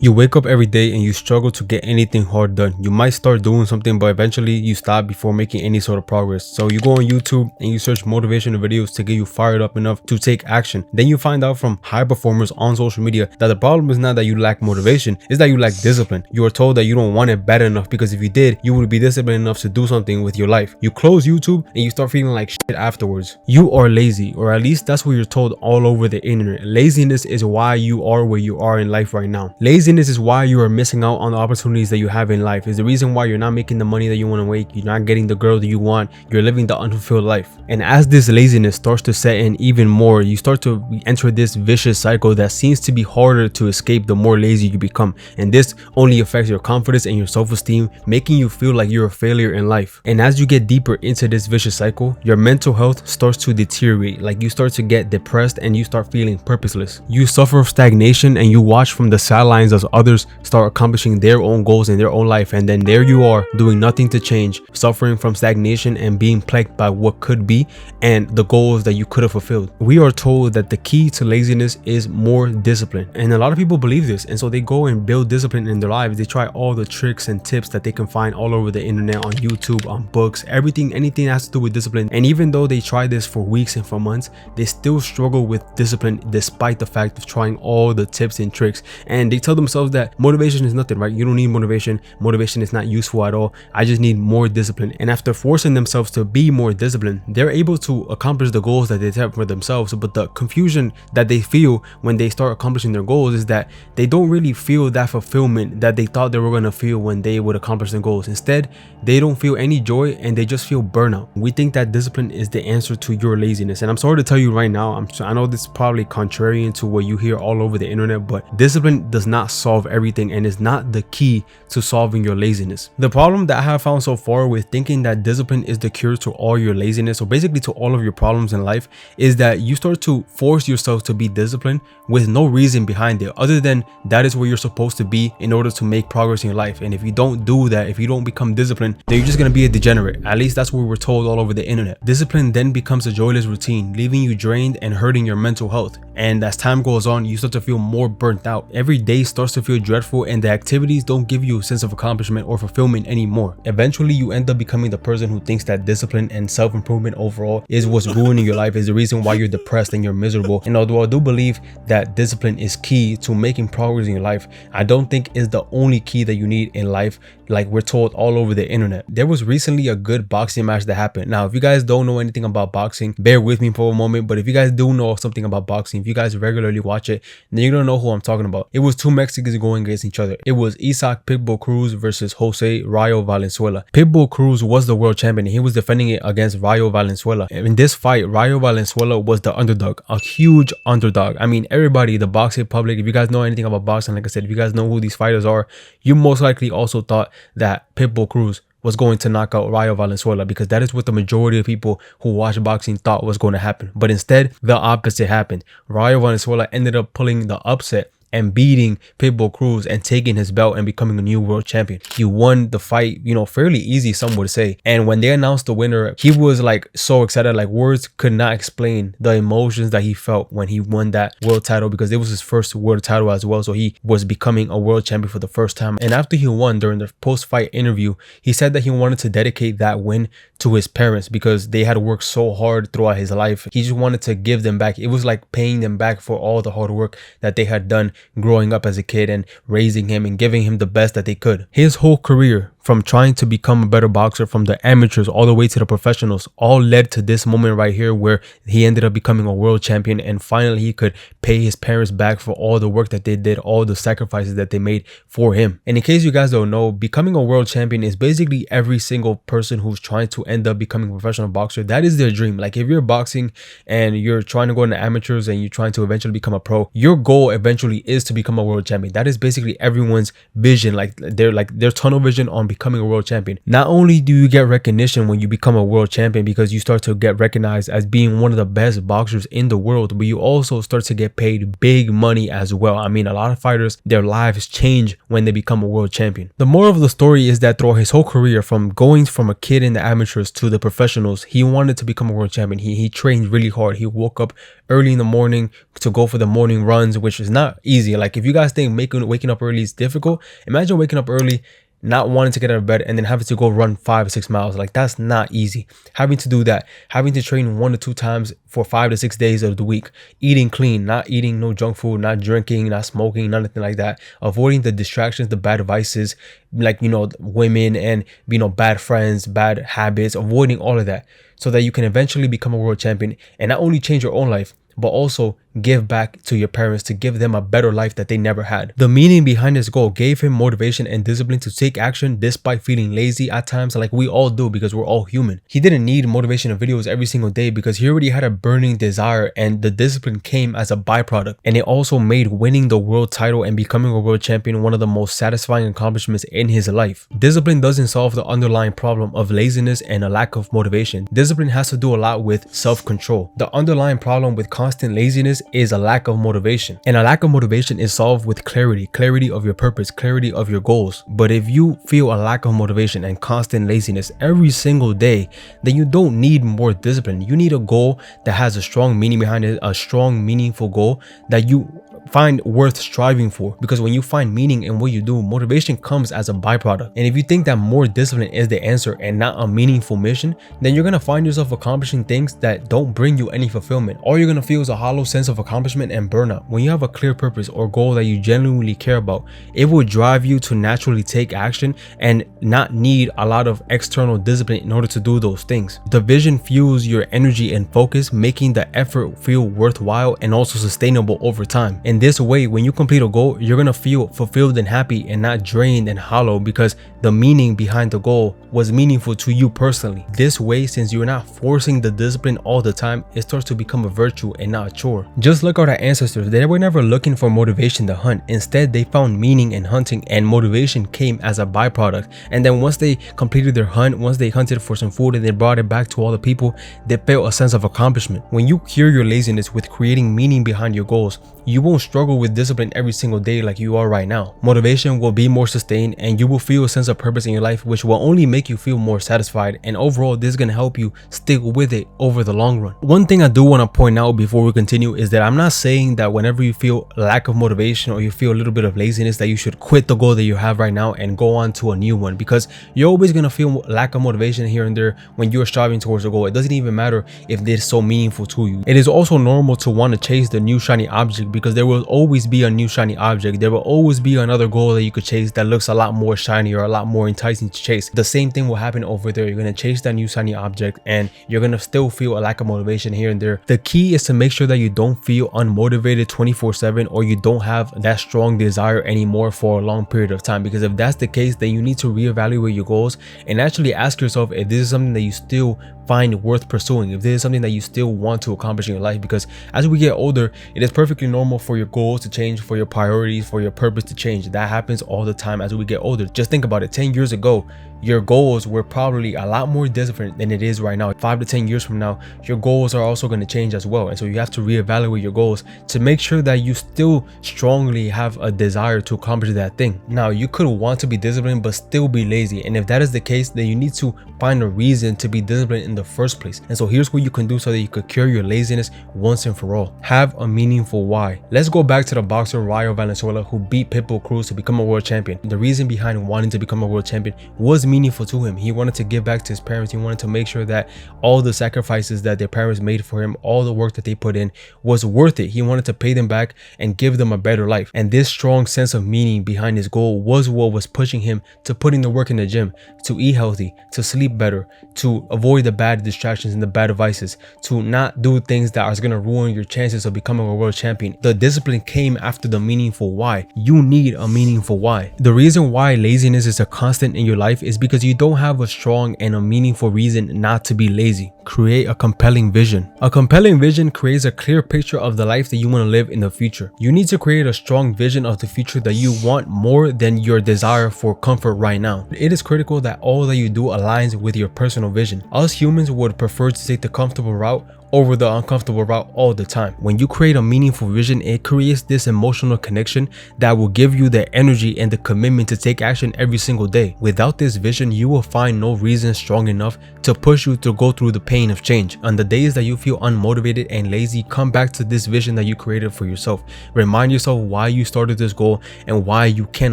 You wake up every day and you struggle to get anything hard done. You might start doing something, but eventually you stop before making any sort of progress. So you go on YouTube and you search motivational videos to get you fired up enough to take action. Then you find out from high performers on social media that the problem is not that you lack motivation, it's that you lack discipline. You are told that you don't want it bad enough because if you did, you would be disciplined enough to do something with your life. You close YouTube and you start feeling like shit afterwards. You are lazy, or at least that's what you're told all over the internet. Laziness is why you are where you are in life right now. Laziness is why you are missing out on the opportunities that you have in life. Is the reason why you're not making the money that you want to make. You're not getting the girl that you want. You're living the unfulfilled life. And as this laziness starts to set in even more, you start to enter this vicious cycle that seems to be harder to escape the more lazy you become. And this only affects your confidence and your self-esteem, making you feel like you're a failure in life. And as you get deeper into this vicious cycle, your mental health starts to deteriorate. Like you start to get depressed and you start feeling purposeless. You suffer stagnation and you watch from the sidelines as others start accomplishing their own goals in their own life, and then there you are doing nothing to change, suffering from stagnation and being plagued by what could be and the goals that you could have fulfilled. We are told that the key to laziness is more discipline, and a lot of people believe this, and so they go and build discipline in their lives. They try all the tricks and tips that they can find all over the internet, on YouTube, on books, anything that has to do with discipline. And even though they try this for weeks and for months, they still struggle with discipline despite the fact of trying all the tips and tricks. And they tell themselves that motivation is nothing, right? You don't need motivation. Motivation is not useful at all. I just need more discipline. And after forcing themselves to be more disciplined, they're able to accomplish the goals that they set for themselves. But the confusion that they feel when they start accomplishing their goals is that they don't really feel that fulfillment that they thought they were going to feel when they would accomplish their goals. Instead, they don't feel any joy and they just feel burnout. We think that discipline is the answer to your laziness. And I'm sorry to tell you right now, I know this is probably contrarian to what you hear all over the internet, but discipline does not solve everything and is not the key to solving your laziness. The problem that I have found so far with thinking that discipline is the cure to all your laziness, or basically to all of your problems in life, is that you start to force yourself to be disciplined with no reason behind it other than that is where you're supposed to be in order to make progress in your life. And if you don't do that, if you don't become disciplined, then you're just going to be a degenerate. At least that's what we're told all over the internet. Discipline then becomes a joyless routine, leaving you drained and hurting your mental health. And as time goes on, you start to feel more burnt out. Every day starts to feel dreadful and the activities don't give you a sense of accomplishment or fulfillment anymore. Eventually, you end up becoming the person who thinks that discipline and self-improvement overall is what's ruining your life, is the reason why you're depressed and you're miserable. And although I do believe that discipline is key to making progress in your life, I don't think it's the only key that you need in life, like we're told all over the internet. There was recently a good boxing match that happened. Now, if you guys don't know anything about boxing, bear with me for a moment. But if you guys do know something about boxing, if you guys regularly watch it, then you're gonna know who I'm talking about. It was two Mexicans going against each other. It was Isaac Pitbull Cruz versus Jose Rayo Valenzuela. Pitbull Cruz was the world champion and he was defending it against Rayo Valenzuela. In this fight, Rayo Valenzuela was the underdog, a huge underdog. I mean, everybody, the boxing public, if you guys know anything about boxing, like I said, if you guys know who these fighters are, you most likely also thought that Pitbull Cruz was going to knock out Rayo Valenzuela, because that is what the majority of people who watch boxing thought was going to happen. But instead, the opposite happened. Rayo Valenzuela ended up pulling the upset and beating Pitbull Cruz and taking his belt and becoming a new world champion. He won the fight, fairly easy, some would say. And when they announced the winner, he was like so excited, like words could not explain the emotions that he felt when he won that world title, because it was his first world title as well. So he was becoming a world champion for the first time. And after he won, during the post-fight interview, he said that he wanted to dedicate that win to his parents because they had worked so hard throughout his life. He just wanted to give them back. It was like paying them back for all the hard work that they had done growing up as a kid and raising him and giving him the best that they could. His whole career, from trying to become a better boxer, from the amateurs all the way to the professionals, all led to this moment right here where he ended up becoming a world champion, and finally he could pay his parents back for all the work that they did, all the sacrifices that they made for him. And in case you guys don't know, becoming a world champion is basically every single person who's trying to end up becoming a professional boxer. That is their dream. Like if you're boxing and you're trying to go into amateurs and you're trying to eventually become a pro, your goal eventually is to become a world champion. That is basically everyone's vision. Like their tunnel vision on becoming becoming a world champion. Not only do you get recognition when you become a world champion because you start to get recognized as being one of the best boxers in the world, but you also start to get paid big money as well. I mean, a lot of fighters, their lives change when they become a world champion. The moral of the story is that throughout his whole career, from going from a kid in the amateurs to the professionals, he wanted to become a world champion. He trained really hard. He woke up early in the morning to go for the morning runs, which is not easy. Like, if you guys think waking up early is difficult, imagine waking up early, not wanting to get out of bed, and then having to go run 5 or 6 miles. Like, that's not easy. Having to do that, having to train 1 to 2 times for 5 to 6 days of the week, eating clean, not eating no junk food, not drinking, not smoking, nothing like that, avoiding the distractions, the bad vices, like, you know, women and, you know, bad friends, bad habits, avoiding all of that so that you can eventually become a world champion and not only change your own life, but also give back to your parents, to give them a better life that they never had. The meaning behind his goal gave him motivation and discipline to take action despite feeling lazy at times, like we all do, because we're all human. He didn't need motivational videos every single day because he already had a burning desire, and the discipline came as a byproduct. And it also made winning the world title and becoming a world champion one of the most satisfying accomplishments in his life. Discipline doesn't solve the underlying problem of laziness and a lack of motivation. Discipline has to do a lot with self-control. The underlying problem with constant laziness is a lack of motivation, and a lack of motivation is solved with clarity of your purpose, clarity of your goals. But if you feel a lack of motivation and constant laziness every single day, then you don't need more discipline. You need a goal that has a strong meaning behind it, a strong, meaningful goal that you find worth striving for, because when you find meaning in what you do, motivation comes as a byproduct. And if you think that more discipline is the answer and not a meaningful mission, then you're gonna find yourself accomplishing things that don't bring you any fulfillment. All you're gonna feel is a hollow sense of accomplishment and burnout. When you have a clear purpose or goal that you genuinely care about, it will drive you to naturally take action and not need a lot of external discipline in order to do those things. The vision fuels your energy and focus, making the effort feel worthwhile and also sustainable over time. In this way, when you complete a goal, you're gonna feel fulfilled and happy and not drained and hollow, because the meaning behind the goal was meaningful to you personally. This way, since you're not forcing the discipline all the time, it starts to become a virtue and not a chore. Just look at our ancestors. They were never looking for motivation to hunt. Instead, they found meaning in hunting, and motivation came as a byproduct. And then once they completed their hunt, once they hunted for some food and they brought it back to all the people, they felt a sense of accomplishment. When you cure your laziness with creating meaning behind your goals, you won't struggle with discipline every single day like you are right now. Motivation will be more sustained, and you will feel a sense of purpose in your life, which will only make you feel more satisfied. And overall, this is going to help you stick with it over the long run. One thing I do want to point out before we continue is that I'm not saying that whenever you feel lack of motivation or you feel a little bit of laziness that you should quit the goal that you have right now and go on to a new one, because you're always going to feel lack of motivation here and there when you're striving towards a goal. It doesn't even matter if it's so meaningful to you. It is also normal to want to chase the new shiny object, because there will always be a new shiny object. There will always be another goal that you could chase that looks a lot more shiny or a lot more enticing to chase. The same thing will happen over there. You're going to chase that new shiny object and you're going to still feel a lack of motivation here and there. The key is to make sure that you don't feel unmotivated 24/7, or you don't have that strong desire anymore for a long period of time, because if that's the case, then you need to reevaluate your goals and actually ask yourself if this is something that you still find worth pursuing, if this is something that you still want to accomplish in your life. Because as we get older, it is perfectly normal for your goals to change, for your priorities, for your purpose to change. That happens all the time as we get older. Just think about it. 10 years ago, your goals were probably a lot more different than it is right now. 5 to 10 years from now, your goals are also going to change as well. And so you have to reevaluate your goals to make sure that you still strongly have a desire to accomplish that thing. Now, you could want to be disciplined but still be lazy. And if that is the case, then you need to find a reason to be disciplined in the first place. And so here's what you can do so that you could cure your laziness once and for all. Have a meaningful why. Let's go back to the boxer Rayo Valenzuela, who beat Pitbull Cruz to become a world champion. The reason behind wanting to become a world champion was meaningful to him. He wanted to give back to his parents. He wanted to make sure that all the sacrifices that their parents made for him, all the work that they put in, was worth it. He wanted to pay them back and give them a better life. And this strong sense of meaning behind his goal was what was pushing him to put in the work in the gym, to eat healthy, to sleep better, to avoid the bad distractions and the bad vices, to not do things that are going to ruin your chances of becoming a world champion. The discipline discipline came after the meaningful why. You need a meaningful why. The reason why laziness is a constant in your life is because you don't have a strong and a meaningful reason not to be lazy. Create a compelling vision. A compelling vision creates a clear picture of the life that you want to live in the future. You need to create a strong vision of the future that you want more than your desire for comfort right now. It is critical that all that you do aligns with your personal vision. Us humans would prefer to take the comfortable route over the uncomfortable route all the time. When you create a meaningful vision, it creates this emotional connection that will give you the energy and the commitment to take action every single day. Without this vision, you will find no reason strong enough to push you to go through the pain of change. On the days that you feel unmotivated and lazy, come back to this vision that you created for yourself. Remind yourself why you started this goal and why you can't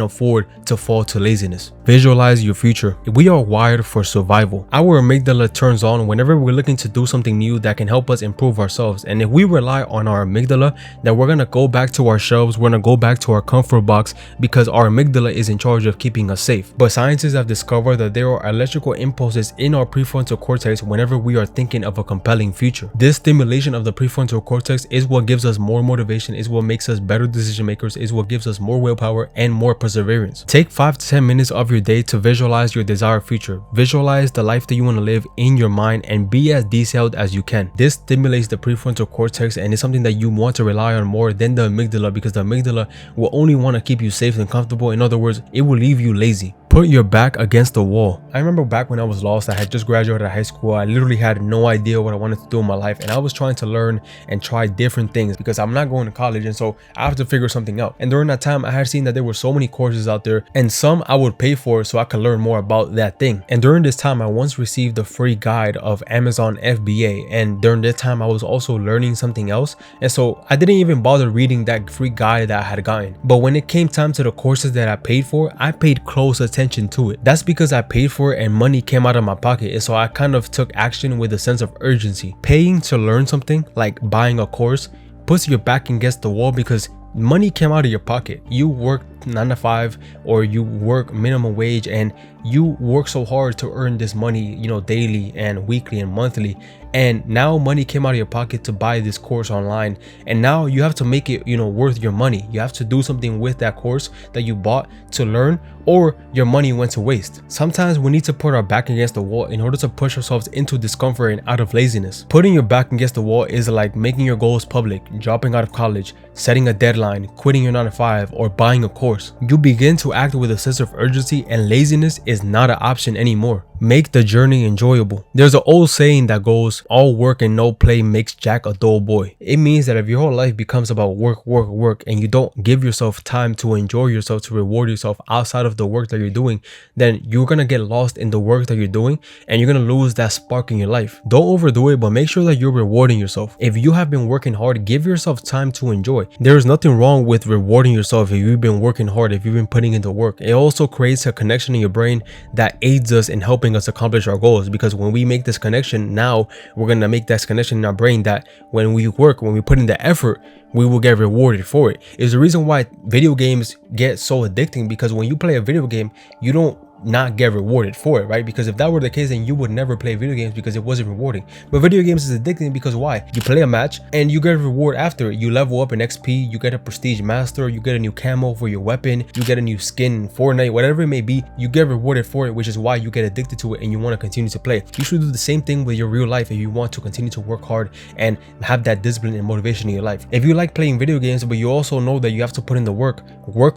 afford to fall to laziness. Visualize your future. We are wired for survival. Our amygdala turns on whenever we're looking to do something new that can help us improve ourselves. And if we rely on our amygdala, then we're gonna go back to our shelves, we're gonna go back to our comfort box because our amygdala is in charge of keeping us safe. But scientists have discovered that there are electrical impulses in our prefrontal cortex whenever we are thinking of a compelling future. This stimulation of the prefrontal cortex is what gives us more motivation, is what makes us better decision makers, is what gives us more willpower and more perseverance. Take 5 to 10 minutes of your day to visualize your desired future. Visualize the life that you want to live in your mind and be as detailed as you can. This stimulates the prefrontal cortex and it's something that you want to rely on more than the amygdala, because the amygdala will only want to keep you safe and comfortable. In other words, it will leave you lazy. Put your back against the wall. I remember back when I was lost, I had just graduated high school. I literally had no idea what I wanted to do in my life, and I was trying to learn and try different things because I'm not going to college, and so I have to figure something out. And during that time, I had seen that there were so many courses out there, and some I would pay for so I could learn more about that thing. And during this time, I once received a free guide of Amazon FBA, and during that time, I was also learning something else, and so I didn't even bother reading that free guide that I had gotten. But when it came time to the courses that I paid for, I paid close attention to it. That's because I paid for it and money came out of my pocket, and so I kind of took action with a sense of urgency. Paying to learn something, like buying a course, puts your back against the wall because money came out of your pocket. You worked 9 to 5 or you work minimum wage and you work so hard to earn this money, daily and weekly and monthly, and now money came out of your pocket to buy this course online, and now you have to make it worth your money. You have to do something with that course that you bought to learn, or your money went to waste. Sometimes we need to put our back against the wall in order to push ourselves into discomfort and out of laziness. Putting your back against the wall is like making your goals public, dropping out of college, setting a deadline, quitting your 9 to 5, or buying a course. You begin to act with a sense of urgency, and laziness is not an option anymore. Make the journey enjoyable. There's an old saying that goes, all work and no play makes Jack a dull boy. It means that if your whole life becomes about work, and you don't give yourself time to enjoy yourself, to reward yourself outside of the work that you're doing, then you're going to get lost in the work that you're doing and you're going to lose that spark in your life. Don't overdo it, but make sure that you're rewarding yourself. If you have been working hard, give yourself time to enjoy. There is nothing wrong with rewarding yourself if you've been working hard, if you've been putting into work. It also creates a connection in your brain that aids us in helping us accomplish our goals, because when we make this connection, now we're going to make that connection in our brain that when we work, when we put in the effort, we will get rewarded for it. It's the reason why video games get so addicting, because when you play a video game, you don't not get rewarded for it, right? Because if that were the case, then you would never play video games because it wasn't rewarding. But video games is addicting because why? You play a match and you get a reward after. You level up in XP, you get a prestige master, you get a new camo for your weapon, you get a new skin in Fortnite, whatever it may be, you get rewarded for it, which is why you get addicted to it and you want to continue to play. You should do the same thing with your real life if you want to continue to work hard and have that discipline and motivation in your life. If you like playing video games, but you also know that you have to put in the work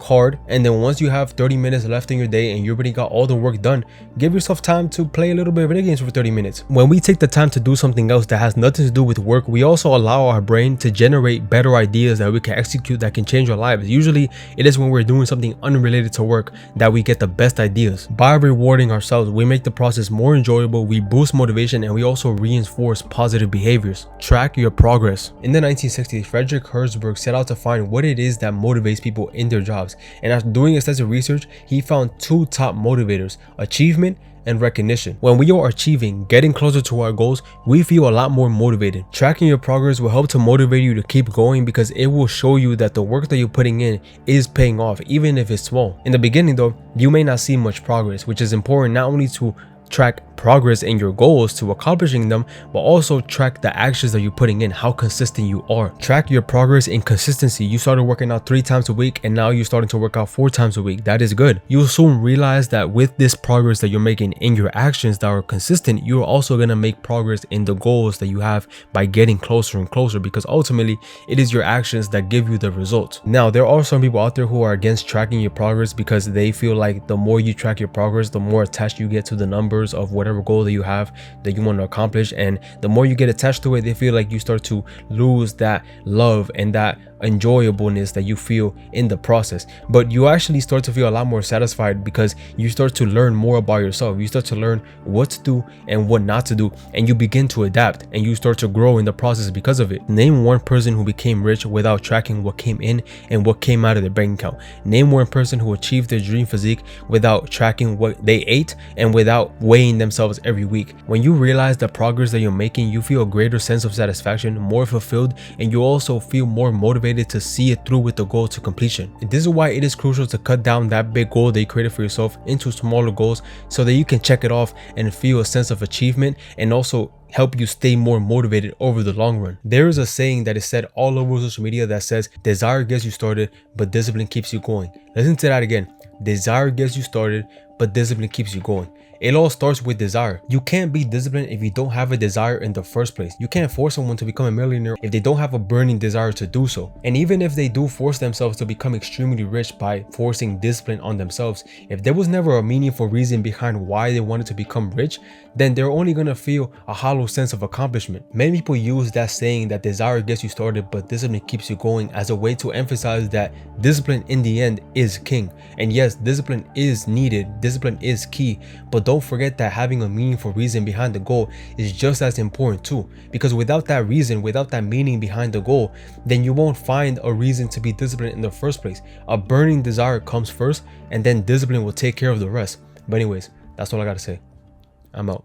hard, and then once you have 30 minutes left in your day and you already got all the work done, give yourself time to play a little bit of video games for 30 minutes. When we take the time to do something else that has nothing to do with work, we also allow our brain to generate better ideas that we can execute that can change our lives. Usually it is when we're doing something unrelated to work that we get the best ideas. By rewarding ourselves, we make the process more enjoyable, we boost motivation, and we also reinforce positive behaviors. Track your progress. In the 1960s, Frederick Herzberg set out to find what it is that motivates people in their jobs, and after doing extensive research, he found 2 top motivators: achievement and recognition. When we are achieving, getting closer to our goals, we feel a lot more motivated. Tracking your progress will help to motivate you to keep going, because it will show you that the work that you're putting in is paying off, even if it's small. In the beginning though, you may not see much progress, which is important not only to track progress in your goals to accomplishing them, but also track the actions that you're putting in, how consistent you are. Track your progress in consistency. You started working out 3 times a week and now you're starting to work out 4 times a week. That is good. You'll soon realize that with this progress that you're making in your actions that are consistent, you're also going to make progress in the goals that you have by getting closer and closer, because ultimately it is your actions that give you the results. Now, there are some people out there who are against tracking your progress because they feel like the more you track your progress, the more attached you get to the numbers of whatever goal that you have that you want to accomplish, and the more you get attached to it, they feel like you start to lose that love and that enjoyableness that you feel in the process. But you actually start to feel a lot more satisfied because you start to learn more about yourself. You start to learn what to do and what not to do, and you begin to adapt and you start to grow in the process because of it. Name one person who became rich without tracking what came in and what came out of their bank account. Name one person who achieved their dream physique without tracking what they ate and without weighing themselves every week. When you realize the progress that you're making, you feel a greater sense of satisfaction, more fulfilled, and you also feel more motivated to see it through with the goal to completion. And this is why it is crucial to cut down that big goal that you created for yourself into smaller goals so that you can check it off and feel a sense of achievement, and also help you stay more motivated over the long run. There is a saying that is said all over social media that says, desire gets you started, but discipline keeps you going. Listen to that again. Desire gets you started, but discipline keeps you going. It all starts with desire. You can't be disciplined if you don't have a desire in the first place. You can't force someone to become a millionaire if they don't have a burning desire to do so. And even if they do force themselves to become extremely rich by forcing discipline on themselves, if there was never a meaningful reason behind why they wanted to become rich, then they're only gonna feel a hollow sense of accomplishment. Many people use that saying that desire gets you started but discipline keeps you going as a way to emphasize that discipline in the end is king. And yes, discipline is needed, discipline is key, but don't forget that having a meaningful reason behind the goal is just as important too, because without that reason, without that meaning behind the goal, then you won't find a reason to be disciplined in the first place. A burning desire comes first, and then discipline will take care of the rest. But anyways, that's all I gotta say. I'm out.